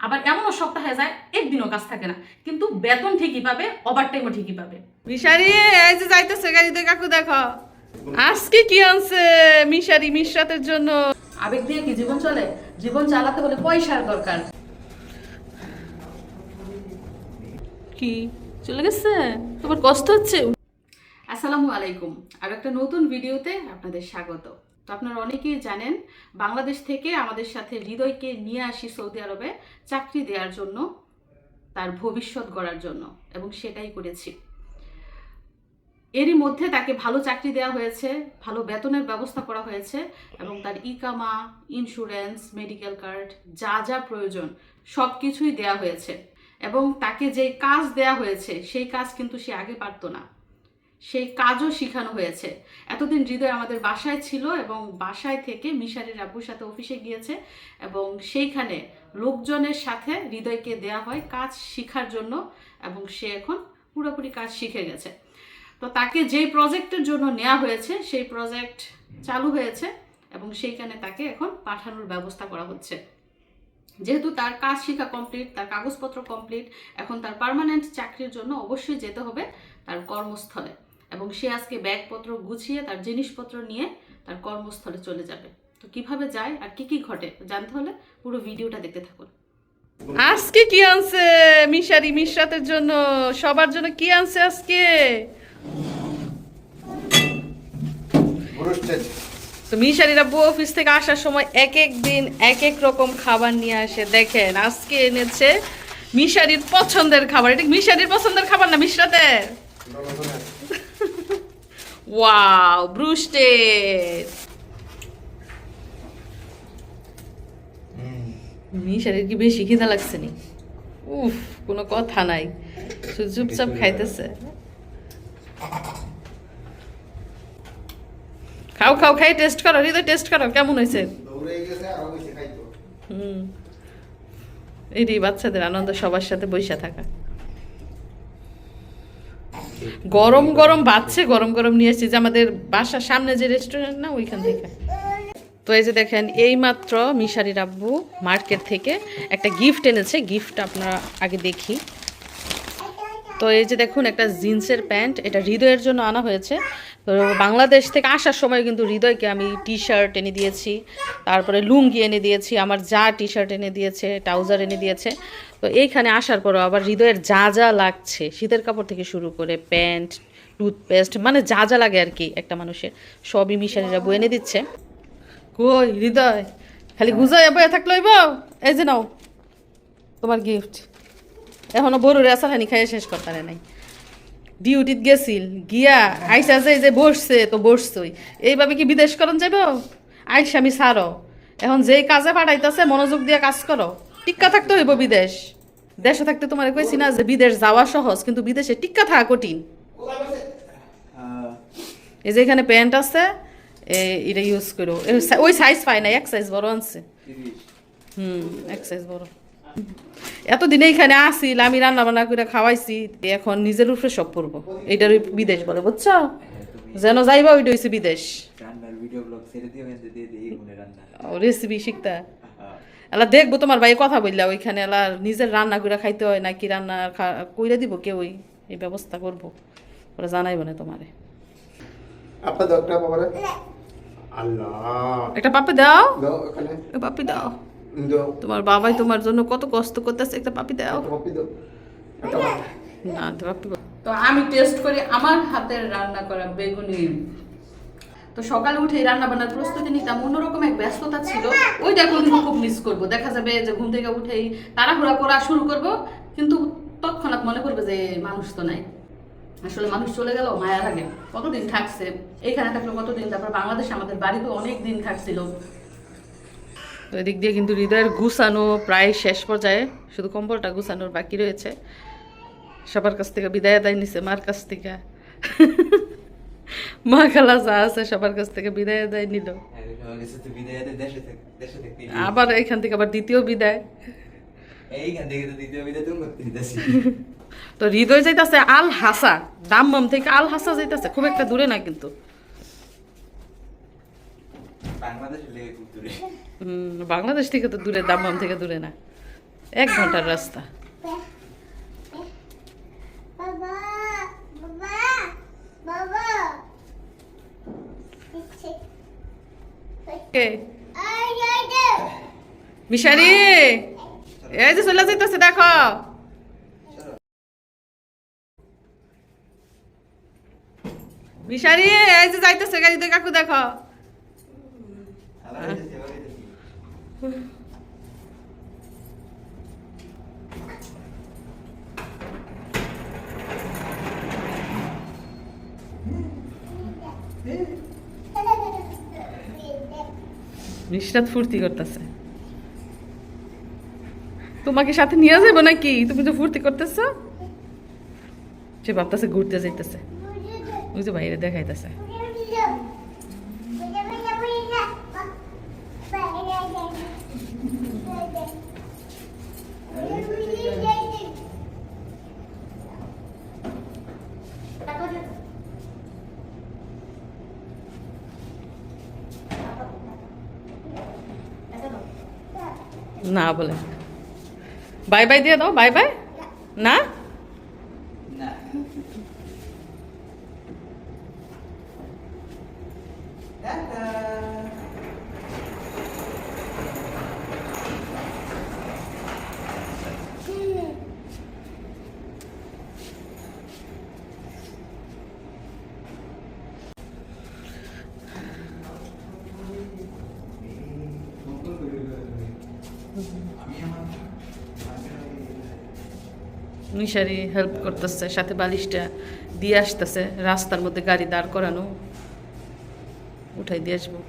আবার এমনও সপ্তাহ হয়ে যায় একদিনও কাজ থাকে না, কিন্তু বেতন ঠিকই পাবে, ওভারটাইমও ঠিকই পাবে। মিশারি এই যে যাইতেছে গাড়িতে, কাকু দেখো আজকে কি আনছে মিশারি মিশরাতের জন্য। আবেগ দিয়ে কি জীবন চলে? জীবন চালাতে হলে পয়সার দরকার। কি চলে গেছে? তোমার কষ্ট হচ্ছে? আসসালামু আলাইকুম, আর একটা নতুন ভিডিওতে আপনাদের স্বাগত। তো আপনারা অনেকেই জানেন, বাংলাদেশ থেকে আমাদের সাথে হৃদয়কে নিয়ে আসি সৌদি আরবে চাকরি দেওয়ার জন্য, তার ভবিষ্যৎ গড়ার জন্য, এবং সেটাই করেছি। এরই মধ্যে তাকে ভালো চাকরি দেওয়া হয়েছে, ভালো বেতনের ব্যবস্থা করা হয়েছে, এবং তার ইকামা, ইন্স্যুরেন্স, মেডিকেল কার্ড, যা যা প্রয়োজন সব কিছুই দেওয়া হয়েছে। এবং তাকে যে কাজ দেওয়া হয়েছে সেই কাজ কিন্তু সে আগে পারতো না, সেই কাজও শেখানো হয়েছে। এতদিন হৃদয় আমাদের বাসায় ছিল, এবং বাসায় থেকে মিশারির আব্বুর সাথে অফিসে গিয়েছে, এবং সেইখানে লোকজনের সাথে হৃদয়কে দেয়া হয় কাজ শেখার জন্য, এবং সে এখন পুরোপুরি কাজ শিখে গেছে। তো তাকে যেই প্রজেক্টের জন্য নেওয়া হয়েছে সেই প্রজেক্ট চালু হয়েছে, এবং সেইখানে তাকে এখন পাঠানোর ব্যবস্থা করা হচ্ছে। যেহেতু তার কাজ শেখা কমপ্লিট, তার কাগজপত্র কমপ্লিট, এখন তার পার্মানেন্ট চাকরির জন্য অবশ্যই যেতে হবে তার কর্মস্থলে, এবং সে আজকে ব্যাগপত্র গুছিয়ে তার জিনিসপত্র নিয়ে তার কর্মস্থলে চলে যাবে। তো কিভাবে যায় আর কি কি ঘটে জানতে হলে পুরো ভিডিওটা দেখতে থাকুন। আজকে কি আনছে মিশারি মিশরাতের জন্য? সবার জন্য কি আনছে আজকে? তো মিশারির আব্বু অফিস থেকে আসার সময় এক এক দিন এক এক রকম খাবার নিয়ে আসে। দেখেন আজকে এনেছে মিশারির পছন্দের খাবার। এটা মিশারির পছন্দের খাবার না মিশরাতের? Wow, broasted. মিশারির কি বেশি খিদা লাগছে নি? উফ, কোনো কথা নাই, শুধু চুপচাপ খাইতেছে। খাও খাও, খাই টেস্ট করো, হৃদয় টেস্ট করো কেমন হয়েছে। এটাই বাচ্চাদের আনন্দ, সবার সাথে বসে থাকা। গরম গরম বাচ্চে গরম গরম নিয়ে এসেছি, যে আমাদের বাসার সামনে যে রেস্টুরেন্ট না ওইখান থেকে। তো এই যে দেখেন, এই মাত্র মিশারির আব্বু মার্কেট থেকে একটা গিফট এনেছে। গিফট আপনারা আগে দেখি। তো এই যে দেখুন, একটা জিন্সের প্যান্ট, এটা হৃদয়ের জন্য আনা হয়েছে। তো বাংলাদেশ থেকে আসার সময় কিন্তু হৃদয়কে আমি টি শার্ট এনে দিয়েছি, তারপরে লুঙ্গি এনে দিয়েছি, আমার যা টি শার্ট এনে দিয়েছে, ট্রাউজার এনে দিয়েছে। তো এইখানে আসার পরও আবার হৃদয়ের যা যা লাগছে, শীতের কাপড় থেকে শুরু করে প্যান্ট, টুথপেস্ট, মানে যা যা লাগে আর কি একটা মানুষের, সবই মিশারিরা বয়ে এনে দিচ্ছে। কই হৃদয়, খালি গুজায় বয়ে থাকলো হইব? এই যে নাও তোমার গিফট। এখনো বড় রেসানি খাইয়ে শেষ করতে নাই। ডিউটিত গেছিল, গিয়া আইসা যে বসছে তো বসছই। এইভাবে কি বিদেশ করন যাইব? আইসা আমি ছাড়ো, এখন যেই কাজে পাঠাইতেছে মনোযোগ দিয়ে কাজ করো। টিক্কা থাকতে হইব বিদেশ। দেশে থাকতে তোমার কইছি না যে বিদেশ যাওয়া সহজ, কিন্তু বিদেশে টিক্কা থাকা কঠিন। এই যে এখানে প্যান্ট আছে, এটা ইউজ করো। ওই সাইজ পাই না, এক সাইজ বড় আনছে। এক সাইজ বড়। এতদিন এইখানে আসিল, আমি রান্না বান্না করে খাওয়াইছি, এখন নিজের উপরে সব পড়বো। এইটার বিদেশ বলে, বুঝছো? যেন যাইবা ওইটা হইছে বিদেশ। রেসিপি শিখতা এলা দেখবো তোমার ভাই কথা বললা, ওইখানে এলা নিজের রান্না করে খাইতে হয় নাকি রান্না কইরা দিব কেউ, এই ব্যবস্থা করবো, ওরা জানাইব না তোমারে। একটা পাপে দাও, পাপি দাও। তোমার বাবাই তোমার জন্য কত কষ্ট করতেছে, একটা পাপি দাও না। তো আমি টেস্ট করি আমার হাতের রান্না করা বেগুনি। তো সকালে উঠে রান্না বান্নার প্রস্তুতি নিতাম, অন্যরকম এক ব্যস্ততা ছিল, ওইটা কিন্তু খুব মিস করবো। দেখা যাবে যে ঘুম থেকে উঠেই তাড়াহুড়া করা শুরু করব, কিন্তু তৎক্ষণাৎ মনে করবে যে মানুষ তো নাই। আসলে মানুষ চলে গেল মায়া লাগে, কতদিন থাকছে এখানে, থাকলো কতদিন, তারপর বাংলাদেশে আমাদের বাড়িতে অনেক দিন থাকছিল। তো এদিক দিয়ে কিন্তু হৃদয়ের গুছানো প্রায় শেষ পর্যায়ে, শুধু কম্বলটা গুছানোর বাকি রয়েছে। সবার কাছ থেকে বিদায় দেয় নিছে, মার কাছ থেকে, মা খালা যা আছে সবার কাছ থেকে বিদায় দেয় নিল। আবার এইখান থেকে আবার দ্বিতীয় বিদায়। তো হৃদয় যাইতেছে আল হাসা, দাম্মাম থেকে আল হাসা যাইতেছে, খুব একটা দূরে না কিন্তু। বাংলাদেশ থেকে তো দূরে, দাম্মাম থেকে দূরে না। 1 ঘন্টার রাস্তা। বাবা বাবা বাবা কে আই আই মিশারি, এই যে চলে যাইতেছে দেখো। মিশারি, এই যে যাইতেছে গাড়িতে, কাকু দেখো। নিশরাত ফুর্তি করতেছে। তোমাকে সাথে নিয়ে যাবো নাকি? তুমি তো ফুর্তি করতেছো। সে ভাবতেছে ঘুরতে যাইতেছে, ওই যে বাইরে দেখাইতেছে। না বলে বাই বাই দিয়ে দাও, বাই বাই। না মিশারি হেল্প করতেছে, সাথে বালিশটা দিয়ে আসতেছে। রাস্তার মধ্যে গাড়ি দাঁড় করানো, উঠাই দিয়ে আসবো।